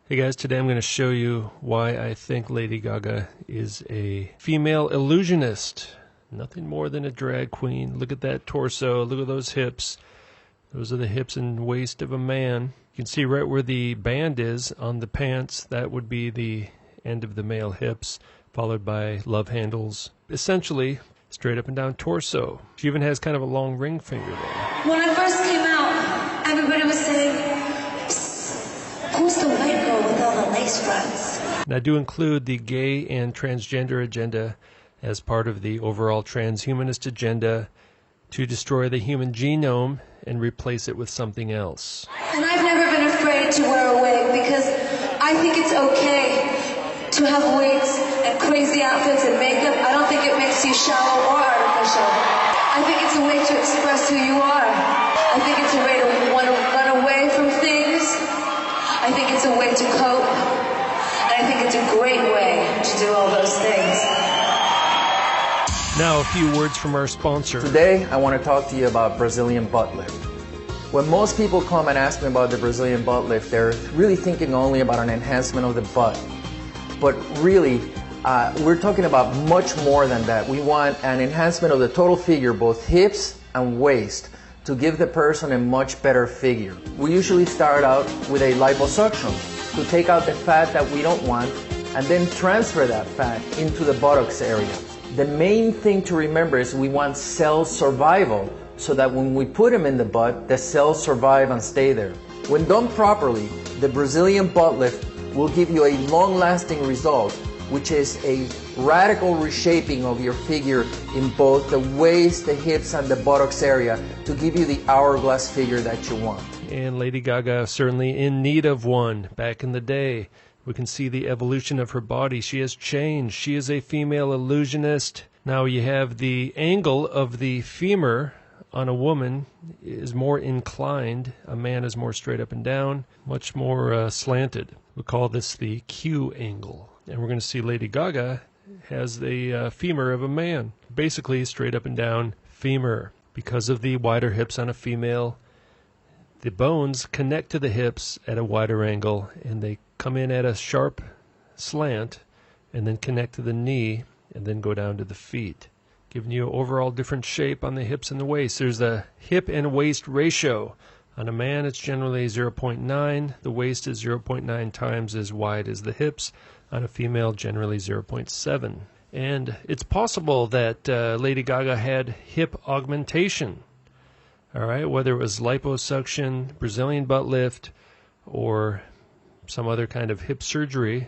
Hey guys, today I'm going to show you why I think Lady Gaga is a female illusionist. Nothing more than a drag queen. Look at that torso. Look at those hips. Those are the hips and waist of a man. You can see right where the band is on the pants. That would be the end of the male hips, followed by love handles. Essentially, straight up and down torso. She even has kind of a long ring finger there. When I first came out, everybody was saying, "Who's the white girl with all the lace fronts?" And I do include the gay and transgender agenda as part of the overall transhumanist agenda to destroy the human genome and replace it with something else. And I've never been afraid to wear a wig because I think it's okay to have wigs and crazy outfits and makeup. I don't think it makes you shallow or artificial. I think it's a way to express who you are. I think it's a way to want to run away from things. I think it's a way to cope. And I think it's a great way to do all those things. Now a few words from our sponsor. Today I want to talk to you about Brazilian butt lift. When most people come and ask me about the Brazilian butt lift, they're really thinking only about an enhancement of the butt. But really, we're talking about much more than that. We want an enhancement of the total figure, both hips and waist, to give the person a much better figure. We usually start out with a liposuction to take out the fat that we don't want and then transfer that fat into the buttocks area. The main thing to remember is we want cell survival so that when we put them in the butt, the cells survive and stay there. When done properly, the Brazilian butt lift will give you a long-lasting result, which is a radical reshaping of your figure in both the waist, the hips, and the buttocks area to give you the hourglass figure that you want. And Lady Gaga certainly in need of one. Back in the day, we can see the evolution of her body. She has changed. She is a female illusionist. Now you have the angle of the femur on a woman is more inclined. A man is more straight up and down, much more slanted. We call this the Q angle. And we're going to see Lady Gaga has the femur of a man. Basically straight up and down femur. Because of the wider hips on a female, the bones connect to the hips at a wider angle and they come in at a sharp slant and then connect to the knee and then go down to the feet, giving you an overall different shape on the hips and the waist. There's a hip and waist ratio. On a man, it's generally 0.9. The waist is 0.9 times as wide as the hips. On a female, generally 0.7. And it's possible that Lady Gaga had hip augmentation. All right, whether it was liposuction, Brazilian butt lift, or some other kind of hip surgery.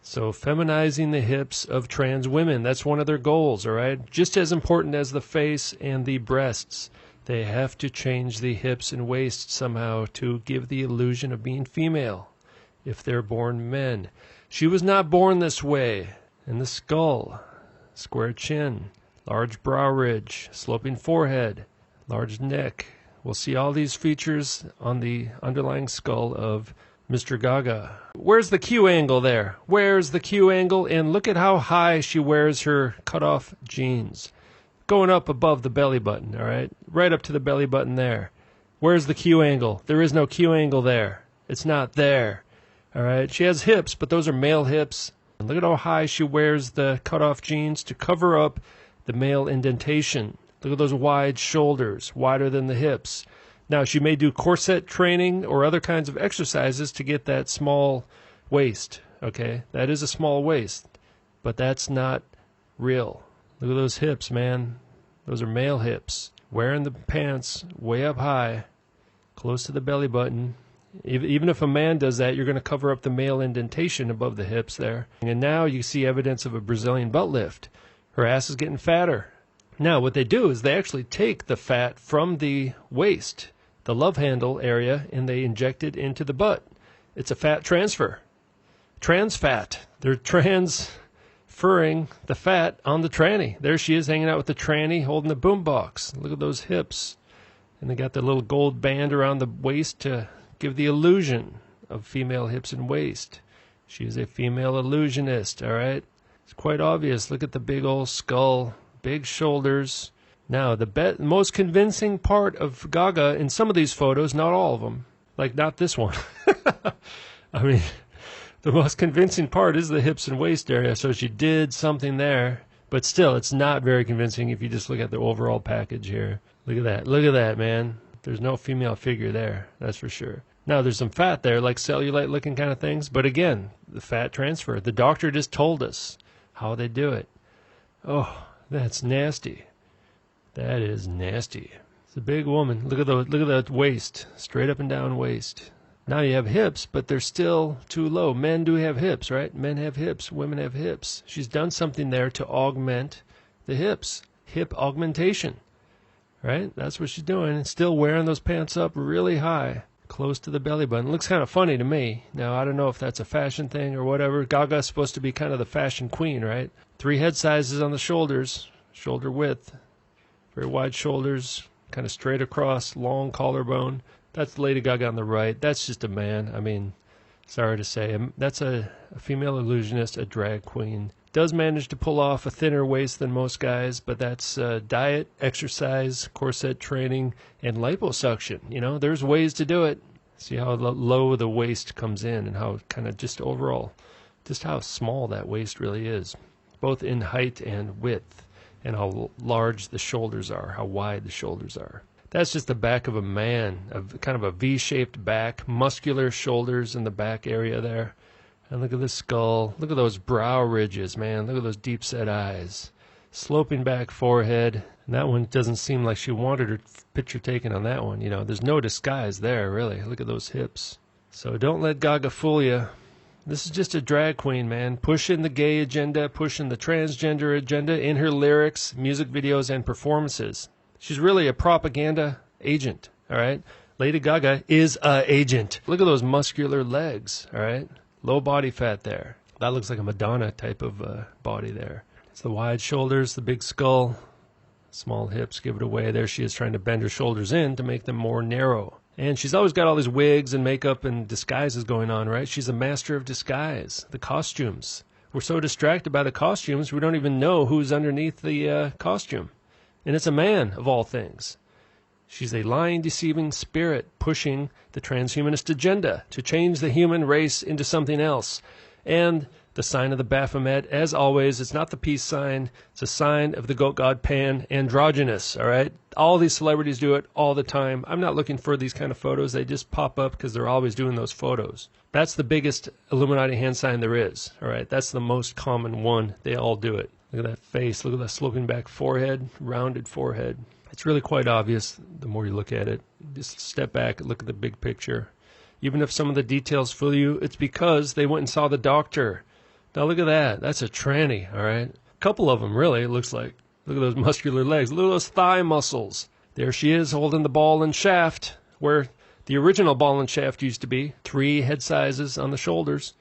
So feminizing the hips of trans women, that's one of their goals, all right? Just as important as the face and the breasts. They have to change the hips and waist somehow to give the illusion of being female if they're born men. She was not born this way. And the skull, square chin, large brow ridge, sloping forehead, large neck. We'll see all these features on the underlying skull of Mr. Gaga. Where's the Q angle there? Where's the Q angle? And look at how high she wears her cutoff jeans. Going up above the belly button, all right? Right up to the belly button there. Where's the Q angle? There is no Q angle there. It's not there, all right? She has hips, but those are male hips. And look at how high she wears the cutoff jeans to cover up the male indentation. Look at those wide shoulders, wider than the hips. Now, she may do corset training or other kinds of exercises to get that small waist, okay? That is a small waist, but that's not real. Look at those hips, man. Those are male hips. Wearing the pants way up high, close to the belly button. Even if a man does that, you're going to cover up the male indentation above the hips there. And now you see evidence of a Brazilian butt lift. Her ass is getting fatter. Now, what they do is they actually take the fat from the waist, the love handle area, and they inject it into the butt. It's a fat transfer. Trans fat. They're transferring the fat on the tranny. There she is hanging out with the tranny holding the boombox. Look at those hips. And they got the little gold band around the waist to give the illusion of female hips and waist. She is a female illusionist, all right? It's quite obvious. Look at the big old skull, big shoulders. Now, the most convincing part of Gaga in some of these photos, not all of them, like not this one. I mean, The most convincing part is the hips and waist area, so she did something there. But still, it's not very convincing if you just look at the overall package here. Look at that. Look at that, man. There's no female figure there, that's for sure. Now, there's some fat there, like cellulite-looking kind of things. But again, the fat transfer. The doctor just told us how they do it. Oh, that's nasty. That is nasty. It's a big woman. Look at the waist. Straight up and down waist. Now you have hips, but they're still too low. Men do have hips, right? Men have hips. Women have hips. She's done something there to augment the hips. Hip augmentation. Right? That's what she's doing. And still wearing those pants up really high, close to the belly button. Looks kind of funny to me. Now, I don't know if that's a fashion thing or whatever. Gaga's supposed to be kind of the fashion queen, right? 3 head sizes on the shoulders. Shoulder width. Very wide shoulders. Kind of straight across. Long collarbone. That's Lady Gaga on the right. That's just a man. I mean, sorry to say. That's a female illusionist, a drag queen. Does manage to pull off a thinner waist than most guys, but that's diet, exercise, corset training, and liposuction. You know, there's ways to do it. See how low the waist comes in and how kind of just overall, just how small that waist really is, both in height and width, and how large the shoulders are, how wide the shoulders are. That's just the back of a man, kind of a V-shaped back, muscular shoulders in the back area there. And look at the skull. Look at those brow ridges, man. Look at those deep-set eyes. Sloping back forehead. And that one doesn't seem like she wanted her picture taken on that one. You know, there's no disguise there, really. Look at those hips. So don't let Gaga fool you. This is just a drag queen, man. Pushing the gay agenda, pushing the transgender agenda in her lyrics, music videos, and performances. She's really a propaganda agent, all right? Lady Gaga is a agent. Look at those muscular legs, all right? Low body fat there. That looks like a Madonna type of body there. It's the wide shoulders, the big skull, small hips give it away. There she is trying to bend her shoulders in to make them more narrow. And she's always got all these wigs and makeup and disguises going on, right? She's a master of disguise. The costumes. We're so distracted by the costumes, we don't even know who's underneath the costume. And it's a man, of all things. She's a lying, deceiving spirit pushing the transhumanist agenda to change the human race into something else. And the sign of the Baphomet, as always, it's not the peace sign. It's a sign of the goat god Pan, androgynous, all right? All these celebrities do it all the time. I'm not looking for these kind of photos. They just pop up because they're always doing those photos. That's the biggest Illuminati hand sign there is, all right? That's the most common one. They all do it. Look at that face. Look at that sloping back forehead, rounded forehead. It's really quite obvious the more you look at it. Just step back and look at the big picture. Even if some of the details fool you, it's because they went and saw the doctor. Now look at that. That's a tranny, all right? A couple of them, really, it looks like. Look at those muscular legs. Look at those thigh muscles. There she is holding the ball and shaft, where the original ball and shaft used to be. 3 head sizes on the shoulders.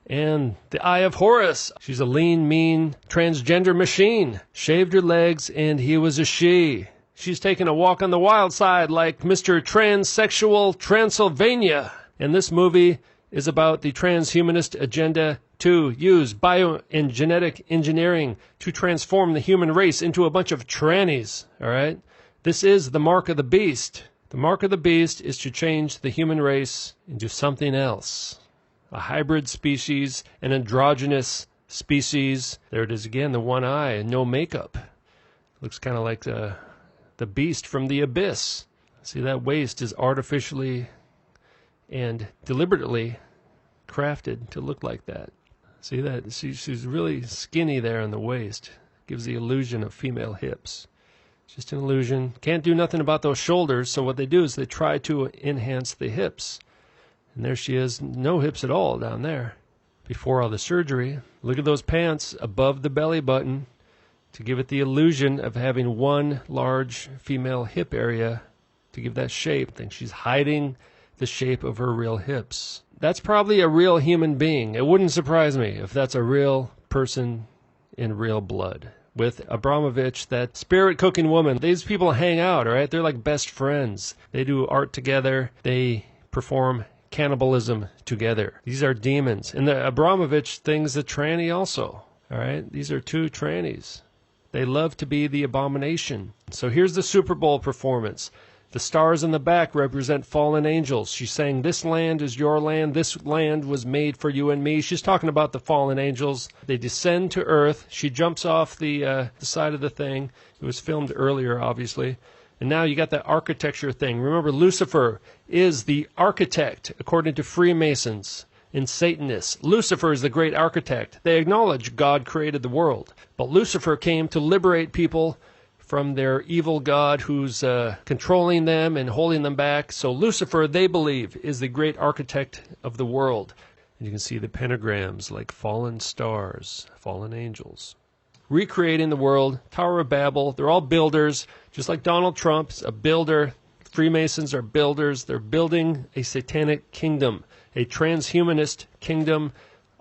And the Eye of Horus. She's a lean, mean, transgender machine. Shaved her legs, and he was a she. She's taking a walk on the wild side like Mr. Transsexual Transylvania. And this movie is about the transhumanist agenda to use bio and genetic engineering to transform the human race into a bunch of trannies, all right? This is the mark of the beast. The mark of the beast is to change the human race into something else. A hybrid species, an androgynous species. There it is again, the one eye and no makeup. Looks kind of like the beast from the abyss. See, that waist is artificially and deliberately crafted to look like that. See that? She's really skinny there in the waist. Gives the illusion of female hips. Just an illusion. Can't do nothing about those shoulders, so what they do is they try to enhance the hips. And there she is, no hips at all down there. Before all the surgery, look at those pants above the belly button to give it the illusion of having one large female hip area to give that shape. I think she's hiding the shape of her real hips. That's probably a real human being. It wouldn't surprise me if that's a real person in real blood. With Abramovich, that spirit-cooking woman. These people hang out, all right? They're like best friends. They do art together. They perform cannibalism together. These are demons. And the Abramovich thing's a tranny also, all right? These are 2 trannies. They love to be the abomination. So here's the Super Bowl performance. The stars in the back represent fallen angels. She's saying, this land is your land. This land was made for you and me. She's talking about the fallen angels. They descend to earth. She jumps off the side of the thing. It was filmed earlier, obviously. And now you got that architecture thing. Remember, Lucifer is the architect, according to Freemasons and Satanists. Lucifer is the great architect. They acknowledge God created the world. But Lucifer came to liberate people from their evil God who's controlling them and holding them back. So Lucifer, they believe, is the great architect of the world. And you can see the pentagrams like fallen stars, fallen angels. Recreating the world, Tower of Babel, they're all builders, just like Donald Trump's a builder. Freemasons are builders. They're building a satanic kingdom, a transhumanist kingdom.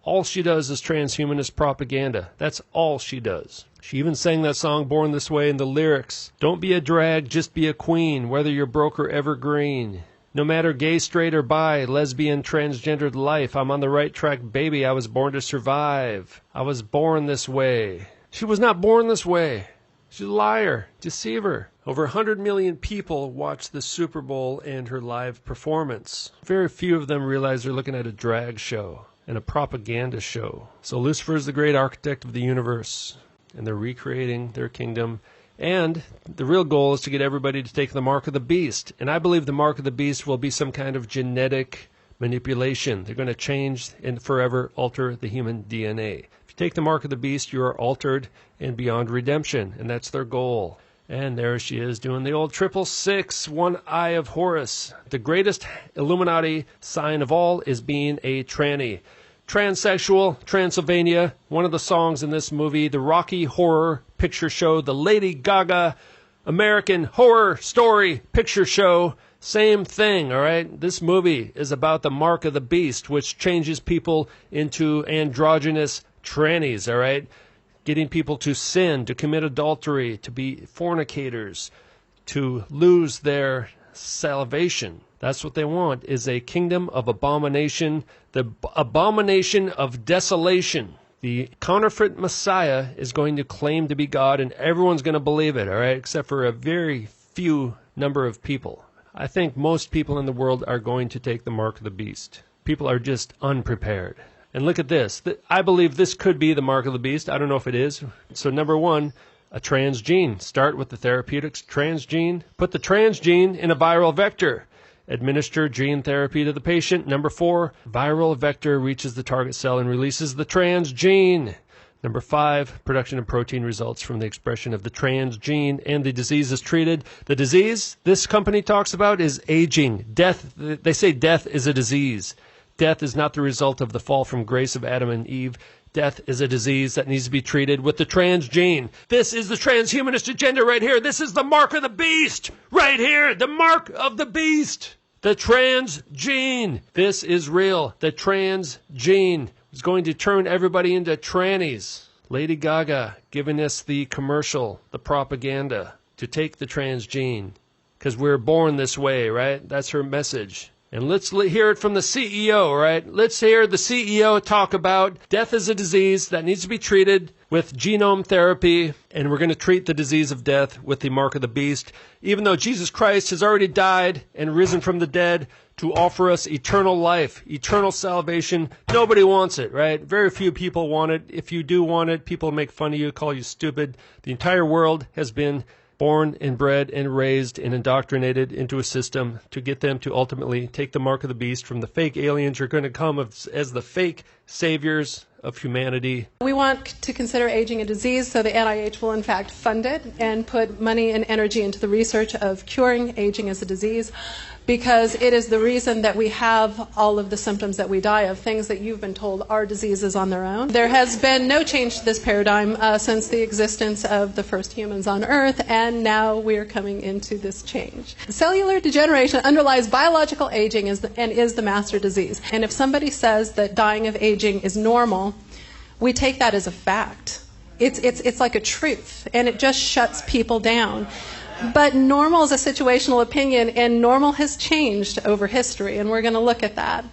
All she does is transhumanist propaganda. That's all she does. She even sang that song, Born This Way, in the lyrics. Don't be a drag, just be a queen, whether you're broke or evergreen. No matter gay, straight, or bi, lesbian, transgendered life, I'm on the right track, baby. I was born to survive. I was born this way. She was not born this way. She's a liar, deceiver. Over 100 million people watched the Super Bowl and her live performance. Very few of them realize they're looking at a drag show and a propaganda show. So Lucifer is the great architect of the universe, and they're recreating their kingdom. And the real goal is to get everybody to take the mark of the beast. And I believe the mark of the beast will be some kind of genetic manipulation. They're going to change and forever alter the human DNA. If you take the mark of the beast, you are altered and beyond redemption, and that's their goal. And there she is doing the old 666, one eye of Horus. The greatest Illuminati sign of all is being a tranny. Transsexual, Transylvania, one of the songs in this movie, the Rocky Horror Picture Show, the Lady Gaga American Horror Story Picture Show, same thing, all right? This movie is about the mark of the beast, which changes people into androgynous trannies, all right? Getting people to sin, to commit adultery, to be fornicators, to lose their salvation. That's what they want, is a kingdom of abomination, the abomination of desolation. The counterfeit Messiah is going to claim to be God, and everyone's going to believe it, all right, except for a very few number of people. I think most people in the world are going to take the mark of the beast. People are just unprepared. And look at this. I believe this could be the mark of the beast. I don't know if it is. So number one, a transgene. Start with the therapeutics. Transgene. Put the transgene in a viral vector. Administer gene therapy to the patient. Number 4, viral vector reaches the target cell and releases the transgene. Number 5, production of protein results from the expression of the transgene, and the disease is treated. The disease this company talks about is aging. Death. They say death is a disease. Death is not the result of the fall from grace of Adam and Eve. Death is a disease that needs to be treated with the transgene. This is the transhumanist agenda right here. This is the mark of the beast right here. The mark of the beast. The transgene. This is real. The transgene is going to turn everybody into trannies. Lady Gaga giving us the commercial, the propaganda to take the transgene because we're born this way, right? That's her message. And let's hear it from the CEO, right? Let's hear the CEO talk about death is a disease that needs to be treated with genome therapy, and we're going to treat the disease of death with the mark of the beast, even though Jesus Christ has already died and risen from the dead to offer us eternal life, eternal salvation. Nobody wants it, right? Very few people want it. If you do want it, people make fun of you, call you stupid. The entire world has been born and bred and raised and indoctrinated into a system to get them to ultimately take the mark of the beast from the fake aliens who are going to come as the fake saviors of humanity. We want to consider aging a disease, so the NIH will in fact fund it and put money and energy into the research of curing aging as a disease, because it is the reason that we have all of the symptoms that we die of, things that you've been told are diseases on their own. There has been no change to this paradigm since the existence of the first humans on Earth, and now we're coming into this change. Cellular degeneration underlies biological aging and is the master disease. And if somebody says that dying of aging is normal, we take that as a fact. It's like a truth, and it just shuts people down. But normal is a situational opinion, and normal has changed over history, and we're going to look at that.